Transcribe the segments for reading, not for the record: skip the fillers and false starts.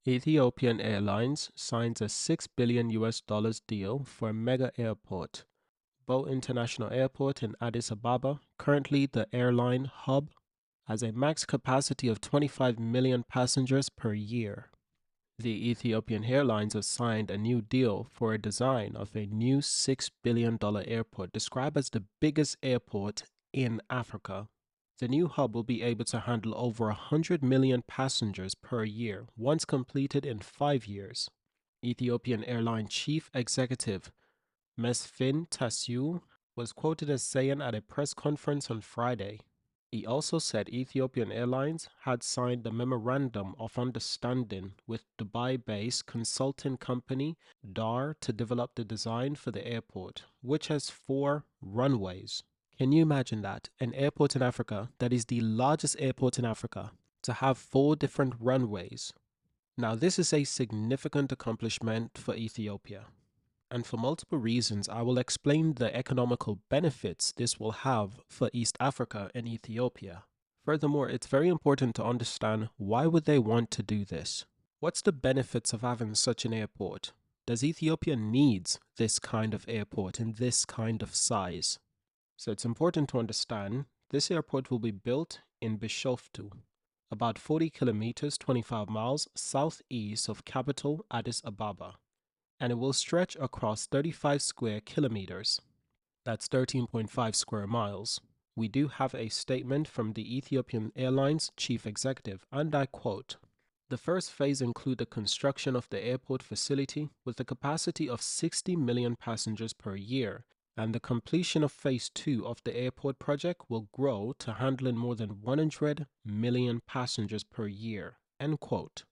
Ethiopian Airlines signs a $6 billion deal for a mega airport. Bole International Airport in Addis Ababa, currently the airline hub, has a max capacity of 25 million passengers per year. The Ethiopian Airlines have signed a new deal for a design of a new $6 billion airport described as the biggest airport in Africa. The new hub will be able to handle over 100 million passengers per year once completed in 5 years. Ethiopian Airline Chief Executive Mesfin Tasiu was quoted as saying at a press conference on Friday. He also said Ethiopian Airlines had signed a memorandum of understanding with Dubai-based consulting company DAR to develop the design for the airport, which has 4 runways. Can you imagine that? An airport in Africa that is the largest airport in Africa to have 4 different runways. Now, this is a significant accomplishment for Ethiopia. And for multiple reasons, I will explain the economical benefits this will have for East Africa and Ethiopia. Furthermore, it's very important to understand why would they want to do this? What's the benefits of having such an airport? Does Ethiopia needs this kind of airport in this kind of size? So it's important to understand this airport will be built in Bishoftu, about 40 kilometers, 25 miles southeast of capital Addis Ababa, and it will stretch across 35 square kilometers. That's 13.5 square miles. We do have a statement from the Ethiopian Airlines chief executive, and I quote, "The first phase include the construction of the airport facility with a capacity of 60 million passengers per year, and the completion of phase 2 of the airport project will grow to handling more than 100 million passengers per year." End quote.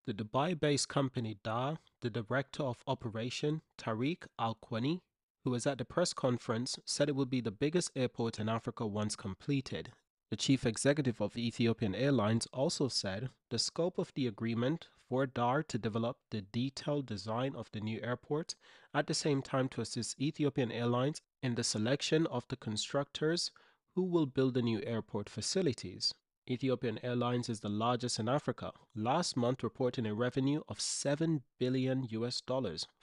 The Dubai-based company DAR, the director of operation, Tariq Al-Kwani, who was at the press conference, said it would be the biggest airport in Africa once completed. The chief executive of Ethiopian Airlines also said the scope of the agreement for DAR to develop the detailed design of the new airport, at the same time to assist Ethiopian Airlines in the selection of the constructors who will build the new airport facilities. Ethiopian Airlines is the largest in Africa, last month reporting a revenue of $7 billion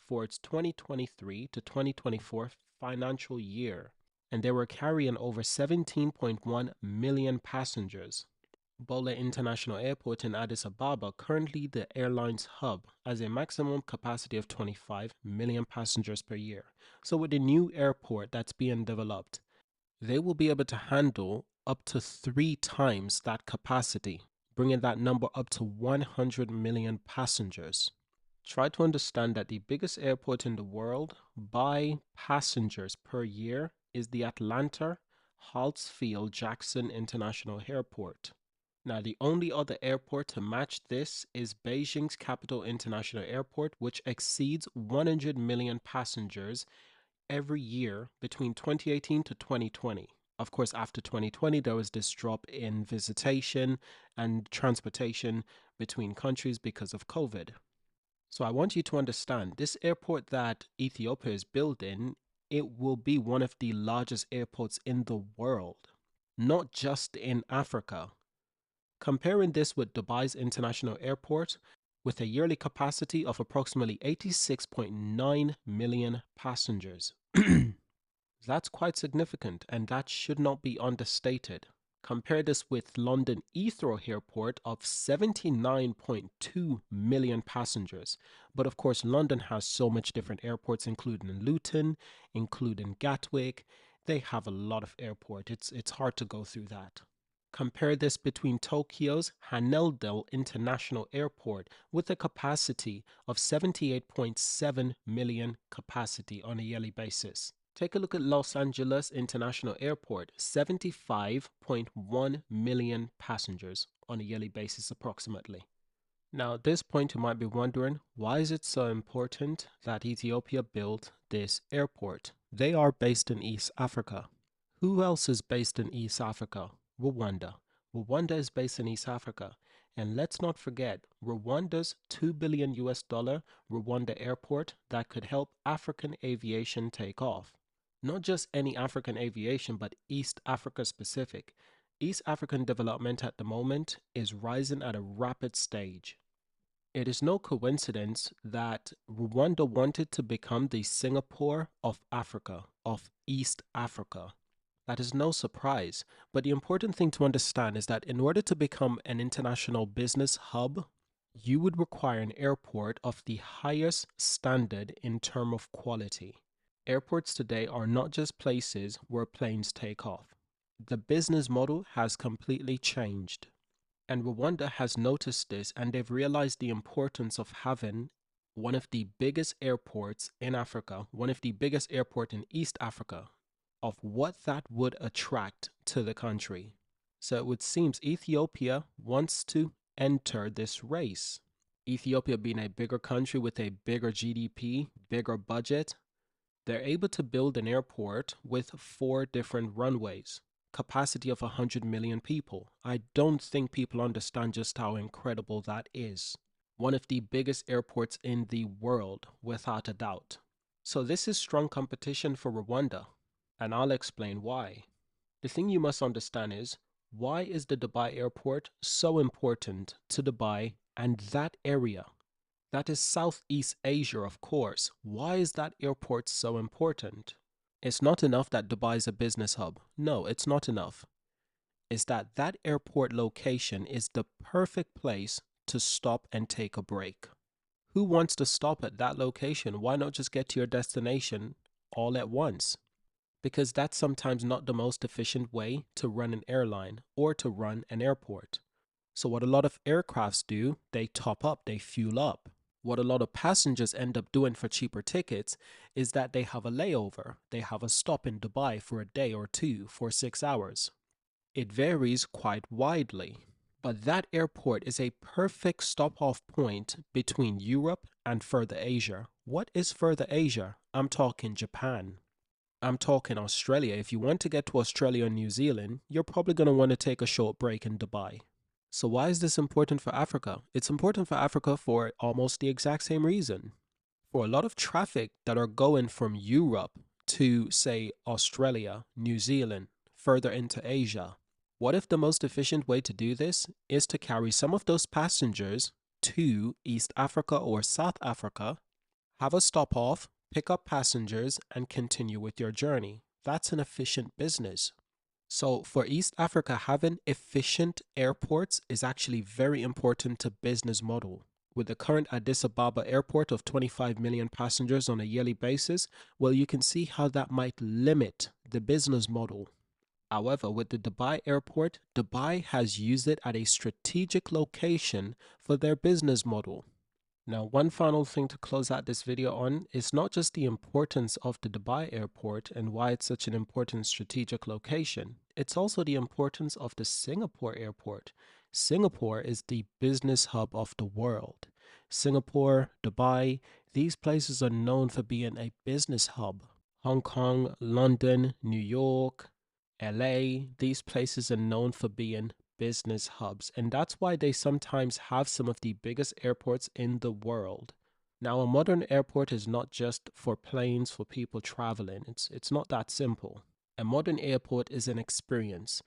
for its 2023 to 2024 financial year, and they were carrying over 17.1 million passengers. Bole International Airport in Addis Ababa, currently the airline's hub, has a maximum capacity of 25 million passengers per year. So with the new airport that's being developed, they will be able to handle up to 3 times that capacity, bringing that number up to 100 million passengers. Try to understand that the biggest airport in the world by passengers per year is the Atlanta Hartsfield Jackson International Airport. Now, the only other airport to match this is Beijing's Capital International Airport, which exceeds 100 million passengers every year between 2018 to 2020. Of course, after 2020, there was this drop in visitation and transportation between countries because of COVID. So I want you to understand this airport that Ethiopia is building, it will be one of the largest airports in the world, not just in Africa. Comparing this with Dubai's international airport, with a yearly capacity of approximately 86.9 million passengers. That's quite significant, and that should not be understated. Compare this with London Heathrow Airport of 79.2 million passengers. But of course, London has so much different airports, including Luton, including Gatwick. They have a lot of airport. It's hard to go through that. Compare this between Tokyo's Haneda International Airport with a capacity of 78.7 million capacity on a yearly basis. Take a look at Los Angeles International Airport, 75.1 million passengers on a yearly basis approximately. Now at this point you might be wondering, why is it so important that Ethiopia built this airport? They are based in East Africa. Who else is based in East Africa? Rwanda. Rwanda is based in East Africa. And let's not forget Rwanda's $2 billion Rwanda airport that could help African aviation take off. Not just any African aviation, but East Africa specific. East African development at the moment is rising at a rapid stage. It is no coincidence that Rwanda wanted to become the Singapore of Africa, of East Africa. That is no surprise, but the important thing to understand is that in order to become an international business hub, you would require an airport of the highest standard in terms of quality. Airports today are not just places where planes take off. The business model has completely changed. And Rwanda has noticed this and they've realized the importance of having one of the biggest airports in Africa, one of the biggest airport in East Africa, of what that would attract to the country. So it would seem Ethiopia wants to enter this race. Ethiopia being a bigger country with a bigger GDP, bigger budget, they're able to build an airport with 4 different runways, capacity of 100 million people. I don't think people understand just how incredible that is. One of the biggest airports in the world, without a doubt. So this is strong competition for Rwanda, and I'll explain why. The thing you must understand is, why is the Dubai airport so important to Dubai and that area? That is Southeast Asia, of course. Why is that airport so important? It's not enough that Dubai is a business hub. No, it's not enough. It's that that airport location is the perfect place to stop and take a break. Who wants to stop at that location? Why not just get to your destination all at once? Because that's sometimes not the most efficient way to run an airline or to run an airport. So what a lot of aircrafts do, they top up, they fuel up. What a lot of passengers end up doing for cheaper tickets is that they have a layover. They have a stop in Dubai for a day or two for 6 hours. It varies quite widely. But that airport is a perfect stop-off point between Europe and further Asia. What is further Asia? I'm talking Japan. I'm talking Australia. If you want to get to Australia and New Zealand, you're probably going to want to take a short break in Dubai. So why is this important for Africa? It's important for Africa for almost the exact same reason. For a lot of traffic that are going from Europe to, say, Australia, New Zealand, further into Asia, what if the most efficient way to do this is to carry some of those passengers to East Africa or South Africa, have a stop off, pick up passengers, and continue with your journey? That's an efficient business. So for East Africa, having efficient airports is actually very important to business model. With the current Addis Ababa airport of 25 million passengers on a yearly basis, well, you can see how that might limit the business model. However, with the Dubai airport, Dubai has used it at a strategic location for their business model. Now, one final thing to close out this video on is not just the importance of the Dubai airport and why it's such an important strategic location, it's also the importance of the Singapore airport. Singapore is the business hub of the world. Singapore, Dubai, these places are known for being a business hub. Hong Kong, London, New York, LA, these places are known for being business hubs, and that's why they sometimes have some of the biggest airports in the world. Now, a modern airport is not just for planes, for people traveling. It's not that simple. A modern airport is an experience.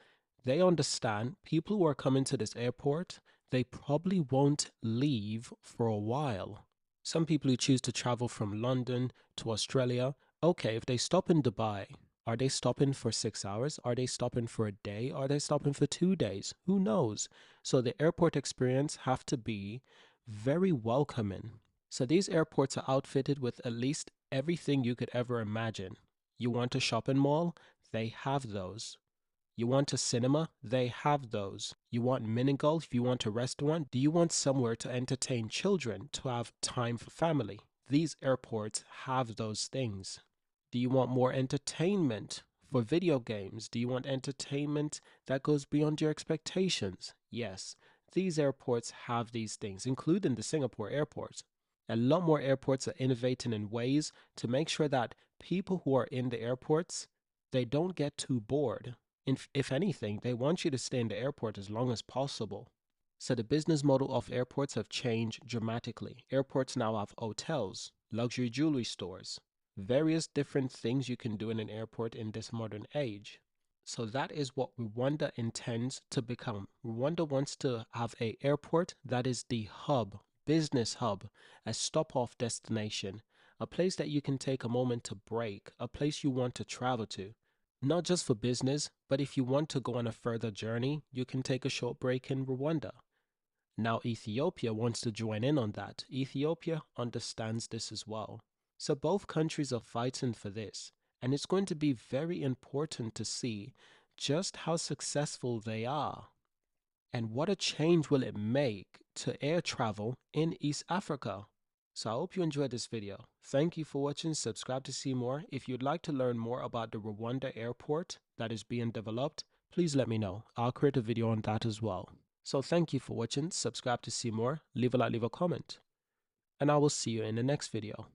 They understand people who are coming to this airport, they probably won't leave for a while. Some people who choose to travel from London to Australia, okay, if they stop in Dubai, are they stopping for 6 hours? Are they stopping for a day? Are they stopping for 2 days? Who knows? So the airport experience have to be very welcoming. So these airports are outfitted with at least everything you could ever imagine. You want a shopping mall? They have those. You want a cinema? They have those. You want mini golf? You want a restaurant? Do you want somewhere to entertain children, to have time for family? These airports have those things. Do you want more entertainment for video games? Do you want entertainment that goes beyond your expectations? Yes, these airports have these things, including the Singapore airport. A lot more airports are innovating in ways to make sure that people who are in the airports, they don't get too bored. If anything, they want you to stay in the airport as long as possible. So the business model of airports have changed dramatically. Airports now have hotels, luxury jewelry stores, various different things you can do in an airport in this modern age. So that is what Rwanda intends to become. Rwanda wants to have an airport that is the hub, business hub, a stop-off destination, a place that you can take a moment to break, a place you want to travel to. Not just for business, but if you want to go on a further journey, you can take a short break in Rwanda. Now Ethiopia wants to join in on that. Ethiopia understands this as well. So both countries are fighting for this, and it's going to be very important to see just how successful they are. And what a change will it make to air travel in East Africa? So I hope you enjoyed this video. Thank you for watching. Subscribe to see more. If you'd like to learn more about the Rwanda airport that is being developed, please let me know. I'll create a video on that as well. So thank you for watching. Subscribe to see more. Leave a like, leave a comment. And I will see you in the next video.